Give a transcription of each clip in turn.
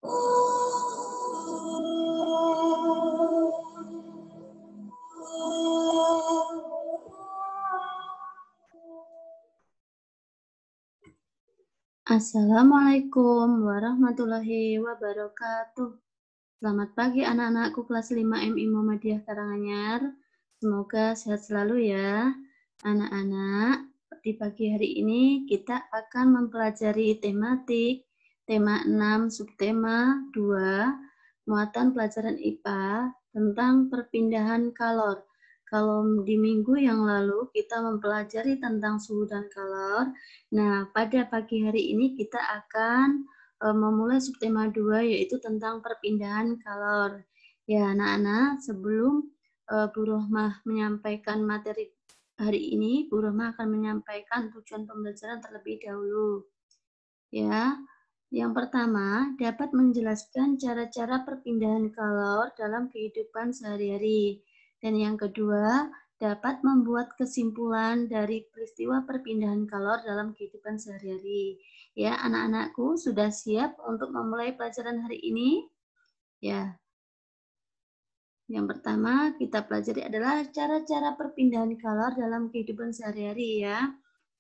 Assalamualaikum warahmatullahi wabarakatuh. Selamat pagi anak-anakku kelas 5 MI Muhammadiyah Karanganyar. Semoga sehat selalu ya. Anak-anak, di pagi hari ini kita akan mempelajari tematik, tema 6, subtema 2, muatan pelajaran IPA tentang perpindahan kalor. Kalau di minggu yang lalu kita mempelajari tentang suhu dan kalor, nah pada pagi hari ini kita akan memulai subtema 2 yaitu tentang perpindahan kalor. Ya anak-anak, sebelum Bu Rohmah menyampaikan materi hari ini, Bu Rohmah akan menyampaikan tujuan pembelajaran terlebih dahulu. Ya, yang pertama dapat menjelaskan cara-cara perpindahan kalor dalam kehidupan sehari-hari. Dan yang kedua, dapat membuat kesimpulan dari peristiwa perpindahan kalor dalam kehidupan sehari-hari. Ya, anak-anakku sudah siap untuk memulai pelajaran hari ini? Ya. Yang pertama kita pelajari adalah cara-cara perpindahan kalor dalam kehidupan sehari-hari ya.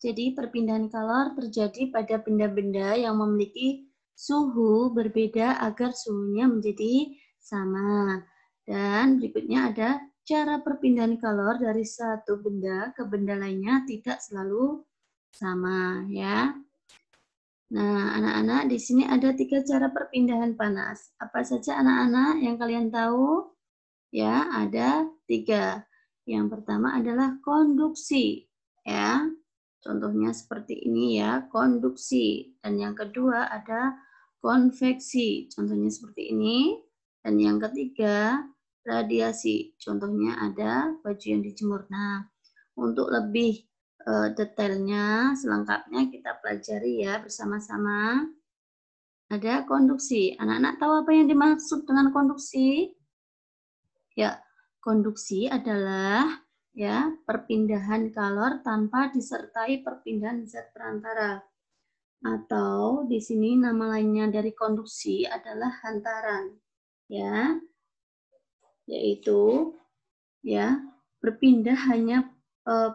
Jadi perpindahan kalor terjadi pada benda-benda yang memiliki suhu berbeda agar suhunya menjadi sama. Dan berikutnya ada cara perpindahan kalor dari satu benda ke benda lainnya tidak selalu sama ya. Nah, anak-anak di sini ada 3 cara perpindahan panas. Apa saja anak-anak yang kalian tahu? Ya, ada 3. Yang pertama adalah konduksi, ya. Contohnya seperti ini ya, konduksi. Dan yang kedua ada konveksi, contohnya seperti ini. Dan yang ketiga, radiasi. Contohnya ada baju yang dijemur. Nah, untuk lebih detailnya, selengkapnya kita pelajari ya bersama-sama. Ada konduksi. Anak-anak tahu apa yang dimaksud dengan konduksi? Ya, konduksi adalah ya perpindahan kalor tanpa disertai perpindahan zat perantara. Atau di sini nama lainnya dari konduksi adalah hantaran. Ya. Yaitu ya berpindah hanya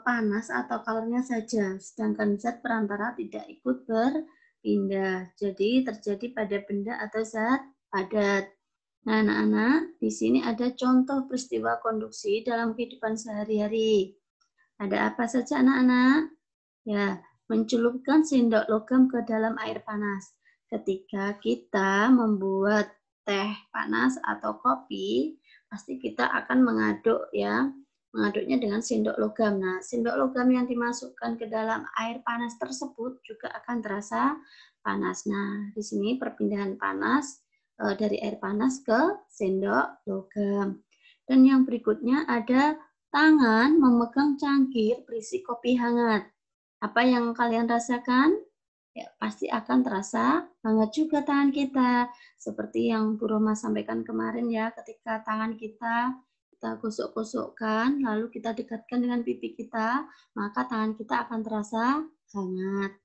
panas atau kalornya saja, sedangkan zat perantara tidak ikut berpindah. Jadi terjadi pada benda atau zat padat. Nah, anak-anak, di sini ada contoh peristiwa konduksi dalam kehidupan sehari-hari. Ada apa saja anak-anak? Ya, mencelupkan sendok logam ke dalam air panas. Ketika kita membuat teh panas atau kopi, pasti kita akan mengaduk ya. Mengaduknya dengan sendok logam. Nah, sendok logam yang dimasukkan ke dalam air panas tersebut juga akan terasa panas. Nah, di sini perpindahan panas dari air panas ke sendok logam. Dan yang berikutnya ada tangan memegang cangkir berisi kopi hangat. Apa yang kalian rasakan? Ya, pasti akan terasa hangat juga tangan kita. Seperti yang Bu Roma sampaikan kemarin ya, ketika tangan kita gosok-gosokkan, lalu kita dekatkan dengan pipi kita, maka tangan kita akan terasa hangat.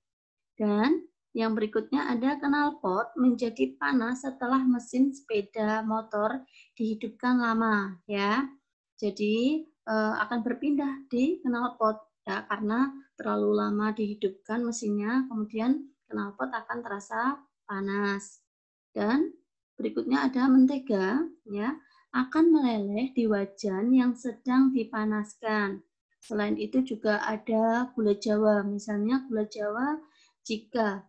Dan yang berikutnya ada knalpot menjadi panas setelah mesin sepeda motor dihidupkan lama ya. Jadi akan berpindah di knalpot ya karena terlalu lama dihidupkan mesinnya, kemudian knalpot akan terasa panas. Dan berikutnya ada mentega ya, akan meleleh di wajan yang sedang dipanaskan. Selain itu juga ada gula Jawa, misalnya gula Jawa jika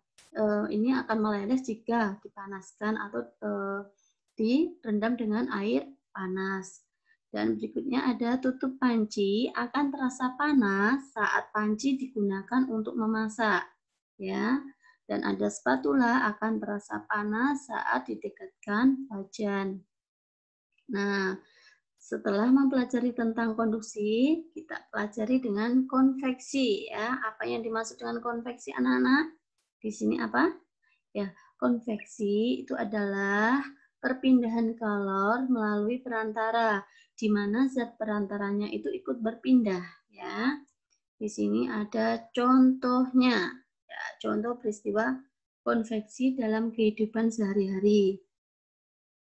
ini akan meleleh jika dipanaskan atau direndam dengan air panas. Dan berikutnya ada tutup panci akan terasa panas saat panci digunakan untuk memasak. Ya. Dan ada spatula akan terasa panas saat didekatkan wajan. Nah, setelah mempelajari tentang konduksi, kita pelajari dengan konveksi ya. Apa yang dimaksud dengan konveksi anak-anak? Di sini apa? Ya, konveksi itu adalah perpindahan kalor melalui perantara, di mana zat perantaranya itu ikut berpindah ya. Di sini ada contohnya. Ya, contoh peristiwa konveksi dalam kehidupan sehari-hari.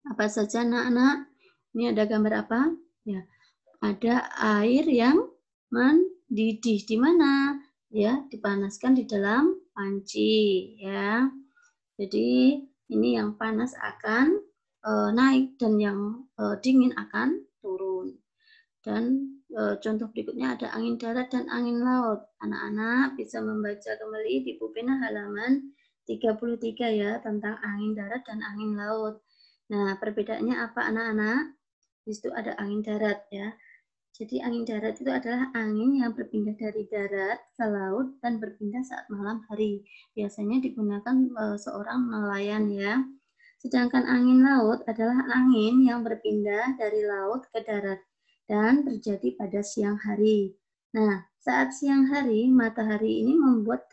Apa saja anak-anak? Ini ada gambar apa? Ya, ada air yang mendidih. Di mana? Ya, dipanaskan di dalam panci, ya. Jadi ini yang panas akan naik dan yang dingin akan turun. Dan contoh berikutnya ada angin darat dan angin laut. Anak-anak bisa membaca kembali di pulpena halaman 33 ya tentang angin darat dan angin laut. Nah, perbedaannya apa anak-anak? Di situ ada angin darat ya. Jadi angin darat itu adalah angin yang berpindah dari darat ke laut dan berpindah saat malam hari. Biasanya digunakan seorang nelayan ya. Sedangkan angin laut adalah angin yang berpindah dari laut ke darat dan terjadi pada siang hari. Nah, saat siang hari, matahari ini membuat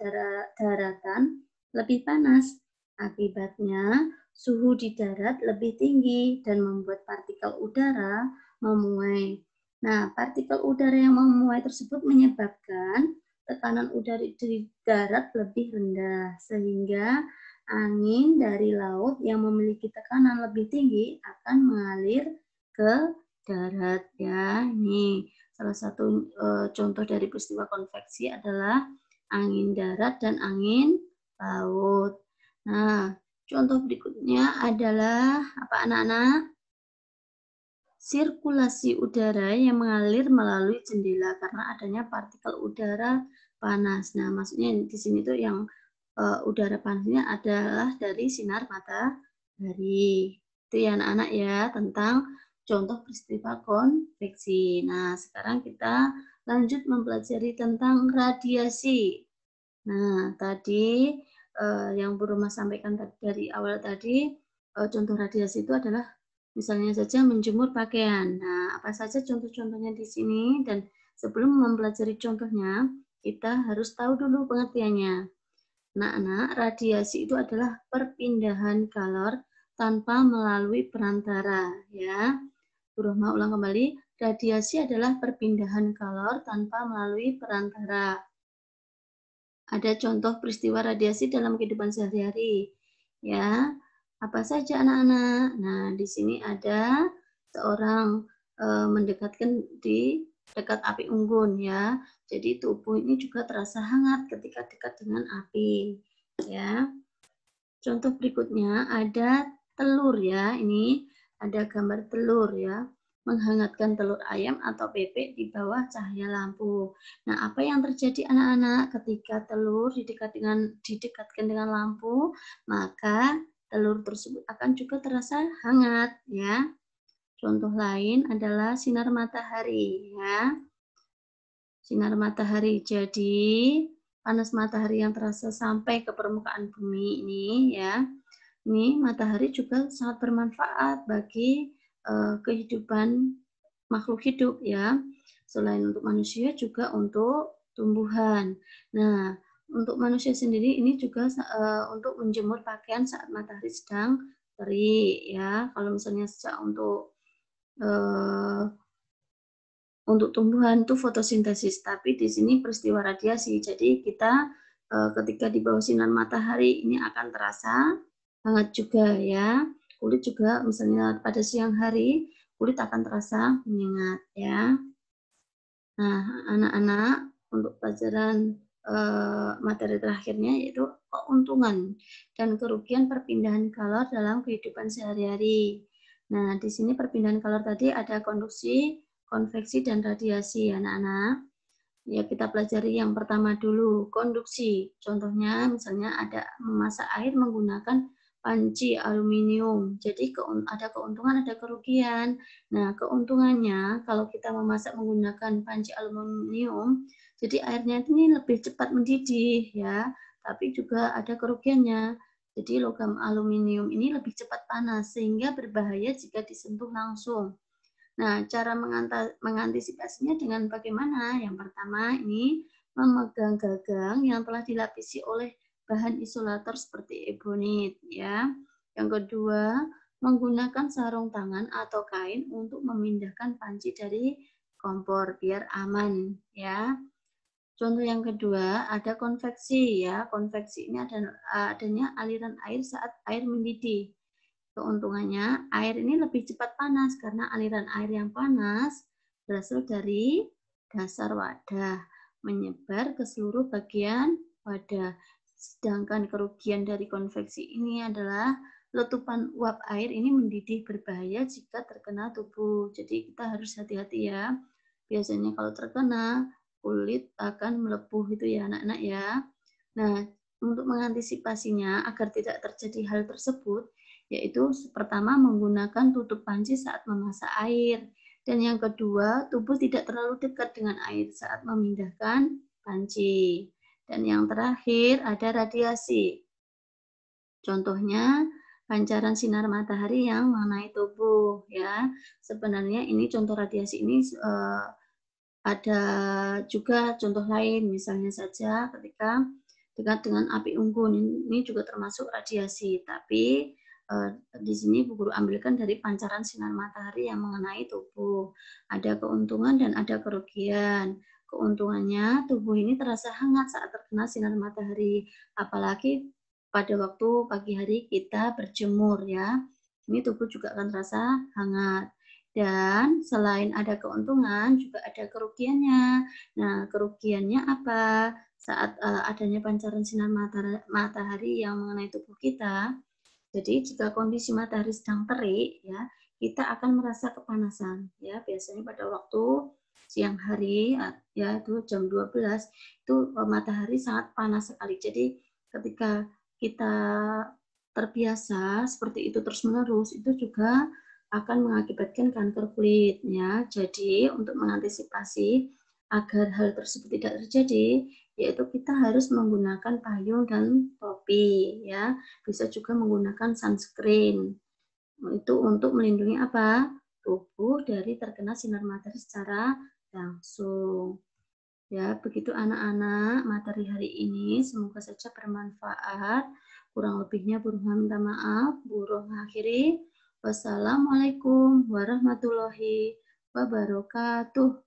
daratan lebih panas. Akibatnya, suhu di darat lebih tinggi dan membuat partikel udara memuai. Nah, partikel udara yang memuai tersebut menyebabkan tekanan udara di darat lebih rendah, sehingga angin dari laut yang memiliki tekanan lebih tinggi akan mengalir ke darat ya. Ini salah satu contoh dari peristiwa konveksi adalah angin darat dan angin laut. Nah, contoh berikutnya adalah apa anak-anak? Sirkulasi udara yang mengalir melalui jendela karena adanya partikel udara panas. Nah, maksudnya di sini tuh yang udara panasnya adalah dari sinar matahari. Itu ya anak-anak ya tentang contoh peristiwa konveksi. Nah, sekarang kita lanjut mempelajari tentang radiasi. Nah, tadi yang Bu Roma sampaikan dari awal tadi, contoh radiasi itu adalah misalnya saja menjemur pakaian. Nah, apa saja contoh-contohnya di sini dan sebelum mempelajari contohnya, kita harus tahu dulu pengertiannya. Nah, radiasi itu adalah perpindahan kalor tanpa melalui perantara, ya. Bu Roma ulang kembali, radiasi adalah perpindahan kalor tanpa melalui perantara. Ada contoh peristiwa radiasi dalam kehidupan sehari-hari. Ya, apa saja anak-anak? Nah, di sini ada seorang mendekatkan di dekat api unggun ya. Jadi tubuh ini juga terasa hangat ketika dekat dengan api. Ya. Contoh berikutnya ada telur ya. Ini ada gambar telur ya. Menghangatkan telur ayam atau bebek di bawah cahaya lampu. Nah, apa yang terjadi anak-anak ketika telur didekatkan dengan lampu, maka telur tersebut akan juga terasa hangat ya. Contoh lain adalah sinar matahari ya. Sinar matahari. Jadi, panas matahari yang terasa sampai ke permukaan bumi ini ya. Ini matahari juga sangat bermanfaat bagi kehidupan makhluk hidup ya. Selain untuk manusia juga untuk tumbuhan. Nah, untuk manusia sendiri ini juga untuk menjemur pakaian saat matahari sedang terik ya. Kalau misalnya sejak untuk tumbuhan itu fotosintesis, tapi di sini peristiwa radiasi. Jadi kita ketika di bawah sinar matahari ini akan terasa hangat juga ya. Kulit juga misalnya pada siang hari kulit akan terasa menyengat ya. Nah, anak-anak untuk pelajaran materi terakhirnya yaitu keuntungan dan kerugian perpindahan kalor dalam kehidupan sehari-hari. Nah, di sini perpindahan kalor tadi ada konduksi, konveksi, dan radiasi anak-anak. Ya, kita pelajari yang pertama dulu, konduksi. Contohnya misalnya ada memasak air menggunakan panci aluminium. Jadi ada keuntungan, ada kerugian. Nah, keuntungannya kalau kita memasak menggunakan panci aluminium, jadi airnya ini lebih cepat mendidih ya. Tapi juga ada kerugiannya. Jadi logam aluminium ini lebih cepat panas sehingga berbahaya jika disentuh langsung. Nah, cara mengantisipasinya dengan bagaimana? Yang pertama ini memegang gagang yang telah dilapisi oleh bahan isolator seperti ebonit ya. Yang kedua, menggunakan sarung tangan atau kain untuk memindahkan panci dari kompor biar aman ya. Contoh yang kedua ada konveksi ya. Konveksi ini adanya aliran air saat air mendidih. Keuntungannya, air ini lebih cepat panas karena aliran air yang panas berasal dari dasar wadah, menyebar ke seluruh bagian wadah. Sedangkan kerugian dari konveksi ini adalah letupan uap air ini mendidih berbahaya jika terkena tubuh. Jadi kita harus hati-hati ya. Biasanya kalau terkena, kulit akan melepuh itu ya anak-anak ya. Nah, untuk mengantisipasinya agar tidak terjadi hal tersebut, yaitu pertama menggunakan tutup panci saat memasak air. Dan yang kedua, tubuh tidak terlalu dekat dengan air saat memindahkan panci. Dan yang terakhir ada radiasi. Contohnya pancaran sinar matahari yang mengenai tubuh ya. Sebenarnya ini contoh radiasi ini ada juga contoh lain, misalnya saja ketika dekat dengan api unggun, ini juga termasuk radiasi, tapi di sini Bu Guru ambilkan dari pancaran sinar matahari yang mengenai tubuh. Ada keuntungan dan ada kerugian. Keuntungannya, tubuh ini terasa hangat saat terkena sinar matahari, apalagi pada waktu pagi hari kita berjemur ya. Ini tubuh juga akan terasa hangat. Dan selain ada keuntungan, juga ada kerugiannya. Nah, kerugiannya apa? Saat adanya pancaran sinar matahari yang mengenai tubuh kita, jadi jika kondisi matahari sedang terik, ya, kita akan merasa kepanasan. Ya, biasanya pada waktu siang hari, ya itu jam 12, itu matahari sangat panas sekali. Jadi ketika kita terbiasa seperti itu terus-menerus, itu juga akan mengakibatkan kanker kulit ya. Jadi untuk mengantisipasi agar hal tersebut tidak terjadi, yaitu kita harus menggunakan payung dan topi ya. Bisa juga menggunakan sunscreen. Itu untuk melindungi apa? Tubuh dari terkena sinar matahari secara langsung. Ya, begitu anak-anak materi hari ini. Semoga saja bermanfaat. Kurang lebihnya Bu Rohmah minta maaf. Bu Rohmah akhiri. Wassalamualaikum warahmatullahi wabarakatuh.